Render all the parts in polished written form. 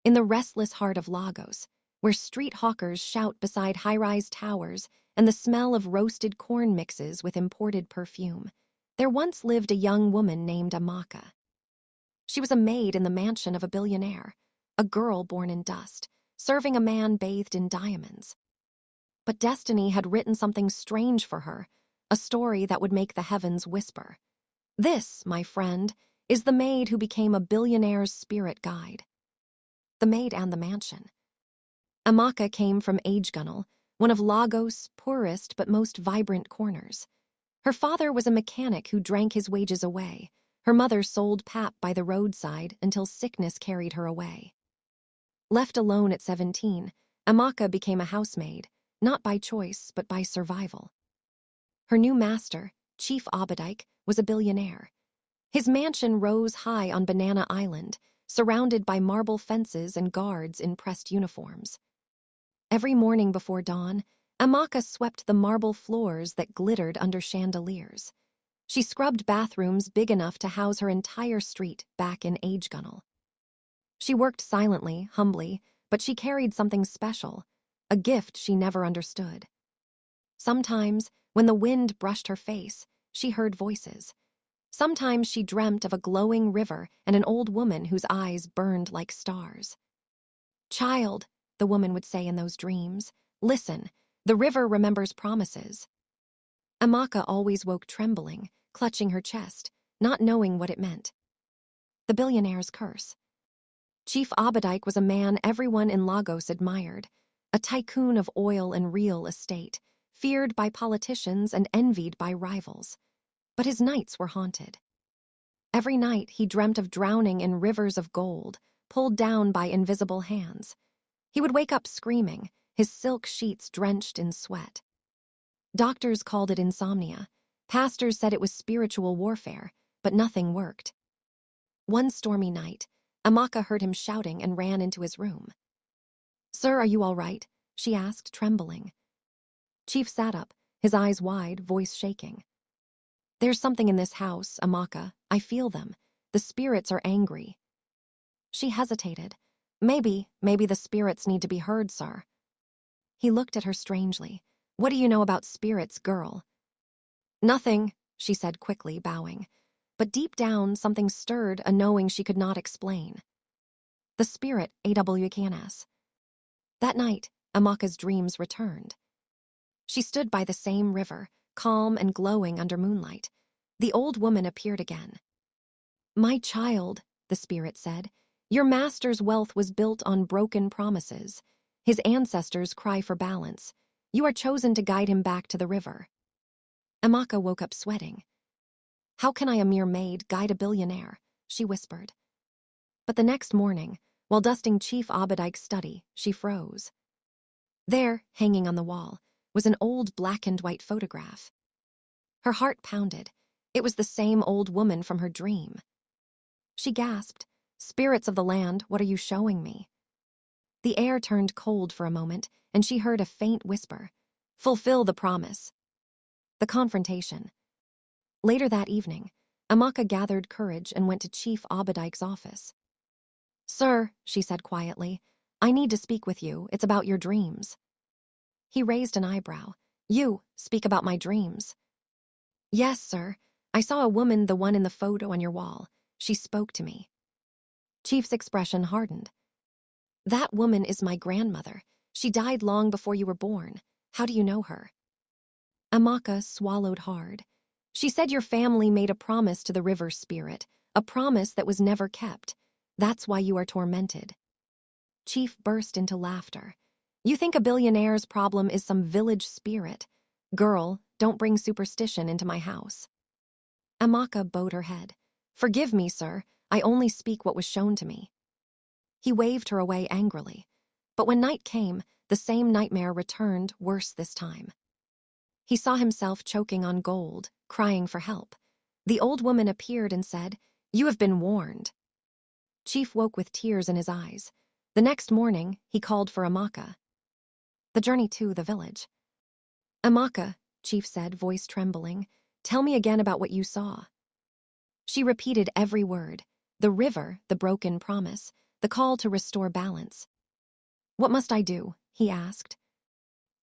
in the restless heart of Lagos, where street hawkers shout beside high-rise towers and the smell of roasted corn mixes with imported perfume, there once lived a young woman named Amaka. She was a maid in the mansion of a billionaire, a girl born in dust, serving a man bathed in diamonds. But destiny had written something strange for her, a story that would make the heavens whisper. This, my friend, is the maid who became a billionaire's spirit guide. The Maid and the Mansion. Amaka came from Agegunnel, one of Lagos' poorest but most vibrant corners. Her father was a mechanic who drank his wages away. Her mother sold pap by the roadside until sickness carried her away. Left alone at 17, Amaka became a housemaid, not by choice but by survival. Her new master, Chief Obadike, was a billionaire. His mansion rose high on Banana Island, surrounded by marble fences and guards in pressed uniforms. Every morning before dawn, Amaka swept the marble floors that glittered under chandeliers. She scrubbed bathrooms big enough to house her entire street back in Agegunnel. She worked silently, humbly, but she carried something special, a gift she never understood. Sometimes, when the wind brushed her face, she heard voices. Sometimes she dreamt of a glowing river and an old woman whose eyes burned like stars. "Child," the woman would say in those dreams, "listen, the river remembers promises." Amaka always woke trembling, clutching her chest, not knowing what it meant. The billionaire's curse. Chief Obadike was a man everyone in Lagos admired, a tycoon of oil and real estate, feared by politicians and envied by rivals. But his nights were haunted. Every night he dreamt of drowning in rivers of gold, pulled down by invisible hands. He would wake up screaming, his silk sheets drenched in sweat. Doctors called it insomnia. Pastors said it was spiritual warfare, but nothing worked. One stormy night, Amaka heard him shouting and ran into his room. "Sir, are you all right?" she asked, trembling. Chief sat up, his eyes wide, voice shaking. "There's something in this house, Amaka. I feel them. The spirits are angry." She hesitated. Maybe the spirits need to be heard, sir." He looked at her strangely. "What do you know about spirits, girl?" "Nothing," she said quickly, bowing. But deep down, something stirred, a knowing she could not explain. The spirit, AWKNS. That night, Amaka's dreams returned. She stood by the same river, calm and glowing under moonlight. The old woman appeared again. "My child," the spirit said, "your master's wealth was built on broken promises. His ancestors cry for balance. You are chosen to guide him back to the river." Amaka woke up sweating. "How can I, a mere maid, guide a billionaire?" she whispered. But the next morning, while dusting Chief Obadike's study, she froze. There, hanging on the wall, was an old black-and-white photograph. Her heart pounded. It was the same old woman from her dream. She gasped, "Spirits of the land, what are you showing me?" The air turned cold for a moment, and she heard a faint whisper, "Fulfill the promise." The confrontation. Later that evening, Amaka gathered courage and went to Chief Obadike's office. "Sir," she said quietly, "I need to speak with you. It's about your dreams." He raised an eyebrow. "You speak about my dreams?" "Yes, sir. I saw a woman, the one in the photo on your wall. She spoke to me." Chief's expression hardened. "That woman is my grandmother. She died long before you were born. How do you know her?" Amaka swallowed hard. "She said your family made a promise to the river spirit, a promise that was never kept. That's why you are tormented." Chief burst into laughter. "You think a billionaire's problem is some village spirit? Girl, don't bring superstition into my house." Amaka bowed her head. "Forgive me, sir. I only speak what was shown to me." He waved her away angrily. But when night came, the same nightmare returned, worse this time. He saw himself choking on gold, crying for help. The old woman appeared and said, "You have been warned." Chief woke with tears in his eyes. The next morning, he called for Amaka. The journey to the village. "Amaka," Chief said, voice trembling, "tell me again about what you saw." She repeated every word. The river, the broken promise, the call to restore balance. "What must I do?" he asked.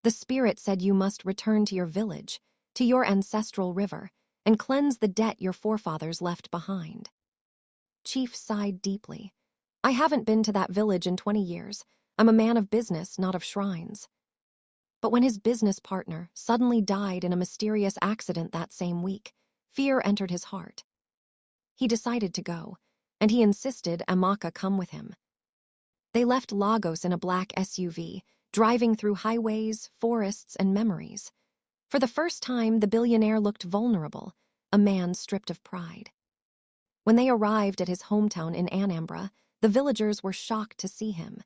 The spirit said you must return to your village, to your ancestral river, and cleanse the debt your forefathers left behind. Chief sighed deeply. "I haven't been to that village in 20 years. I'm a man of business, not of shrines." But when his business partner suddenly died in a mysterious accident that same week, fear entered his heart. He decided to go, and he insisted Amaka come with him. They left Lagos in a black SUV, driving through highways, forests, and memories. For the first time, the billionaire looked vulnerable, a man stripped of pride. When they arrived at his hometown in Anambra, the villagers were shocked to see him.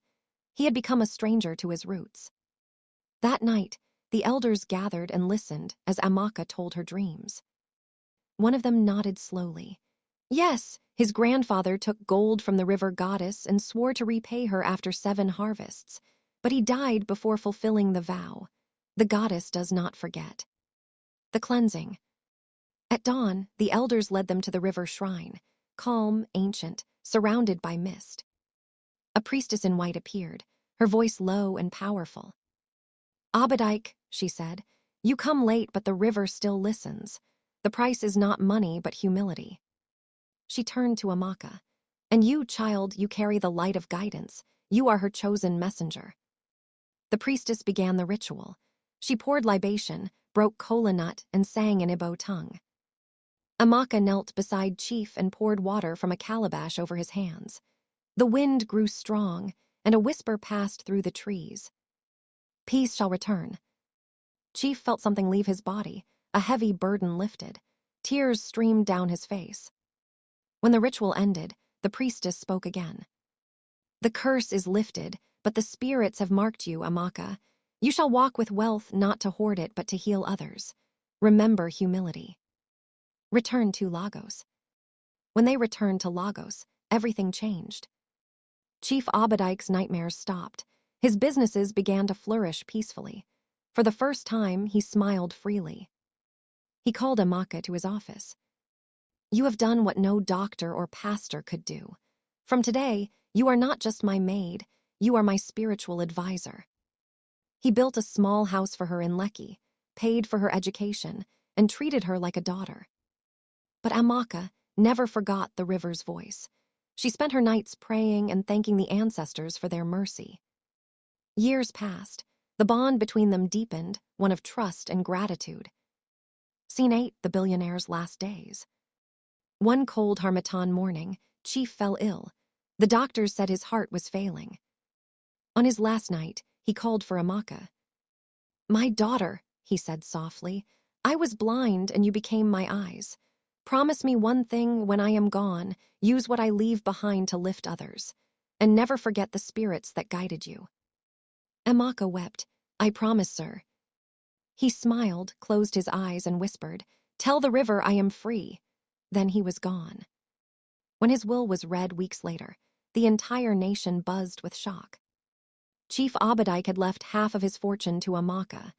He had become a stranger to his roots. That night, the elders gathered and listened as Amaka told her dreams. One of them nodded slowly. Yes, his grandfather took gold from the river goddess and swore to repay her after 7 harvests, but he died before fulfilling the vow. The goddess does not forget. The cleansing. At dawn, the elders led them to the river shrine, calm, ancient, surrounded by mist. A priestess in white appeared, her voice low and powerful. "Abadike," she said, "you come late, but the river still listens. The price is not money, but humility." She turned to Amaka. "And you, child, you carry the light of guidance. You are her chosen messenger." The priestess began the ritual. She poured libation, broke kola nut, and sang in Igbo tongue. Amaka knelt beside Chief and poured water from a calabash over his hands. The wind grew strong, and a whisper passed through the trees. "Peace shall return." Chief felt something leave his body, a heavy burden lifted. Tears streamed down his face. When the ritual ended, the priestess spoke again. "The curse is lifted, but the spirits have marked you, Amaka. You shall walk with wealth, not to hoard it, but to heal others. Remember humility." Return to Lagos. When they returned to Lagos, everything changed. Chief Abadike's nightmares stopped. His businesses began to flourish peacefully. For the first time, he smiled freely. He called Amaka to his office. "You have done what no doctor or pastor could do. From today, you are not just my maid, you are my spiritual advisor." He built a small house for her in Lekki, paid for her education, and treated her like a daughter. But Amaka never forgot the river's voice. She spent her nights praying and thanking the ancestors for their mercy. Years passed. The bond between them deepened, one of trust and gratitude. Scene 8, the billionaire's last days. One cold Harmattan morning, Chief fell ill. The doctors said his heart was failing. On his last night, he called for Amaka. "My daughter," he said softly, "I was blind and you became my eyes. Promise me one thing when I am gone, use what I leave behind to lift others. And never forget the spirits that guided you." Amaka wept. "I promise, sir." He smiled, closed his eyes, and whispered, "Tell the river I am free." Then he was gone. When his will was read weeks later, the entire nation buzzed with shock. Chief Abadike had left half of his fortune to Amaka.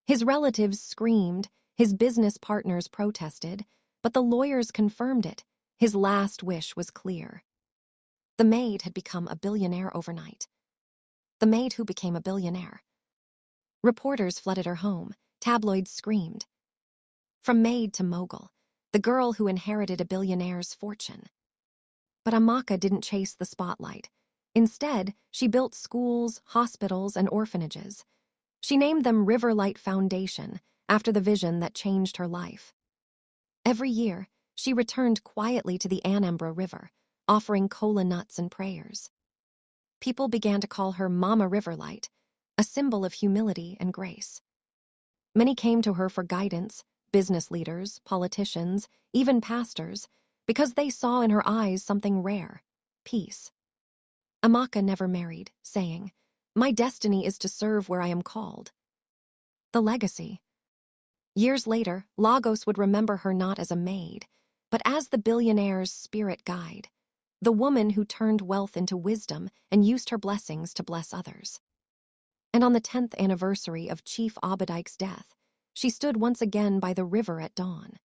His relatives screamed, his business partners protested, but the lawyers confirmed it. His last wish was clear. The maid had become a billionaire overnight. The maid who became a billionaire. Reporters flooded her home. Tabloids screamed. From maid to mogul, the girl who inherited a billionaire's fortune. But Amaka didn't chase the spotlight. Instead, she built schools, hospitals, and orphanages. She named them Riverlight Foundation, after the vision that changed her life. Every year, she returned quietly to the Anambra River, offering kola nuts and prayers. People began to call her Mama Riverlight, a symbol of humility and grace. Many came to her for guidance, business leaders, politicians, even pastors, because they saw in her eyes something rare, peace. Amaka never married, saying, "My destiny is to serve where I am called." The legacy. Years later, Lagos would remember her not as a maid, but as the billionaire's spirit guide, the woman who turned wealth into wisdom and used her blessings to bless others. And on the 10th anniversary of Chief Abadike's death, she stood once again by the river at dawn.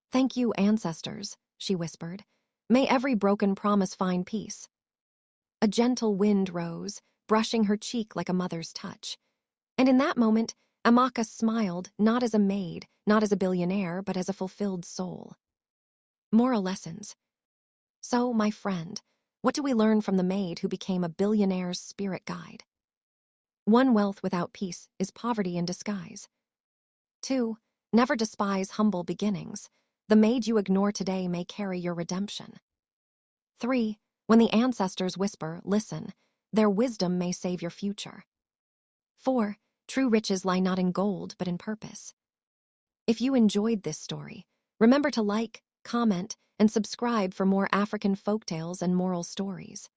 "Thank you, ancestors," she whispered. "May every broken promise find peace." A gentle wind rose, brushing her cheek like a mother's touch. And in that moment, Amaka smiled, not as a maid, not as a billionaire, but as a fulfilled soul. Moral lessons. So, my friend, what do we learn from the maid who became a billionaire's spirit guide? 1. Wealth without peace is poverty in disguise. 2. Never despise humble beginnings. The maid you ignore today may carry your redemption. 3. When the ancestors whisper, listen. Their wisdom may save your future. 4. True riches lie not in gold, but in purpose. If you enjoyed this story, remember to like, comment, and subscribe for more African folktales and moral stories.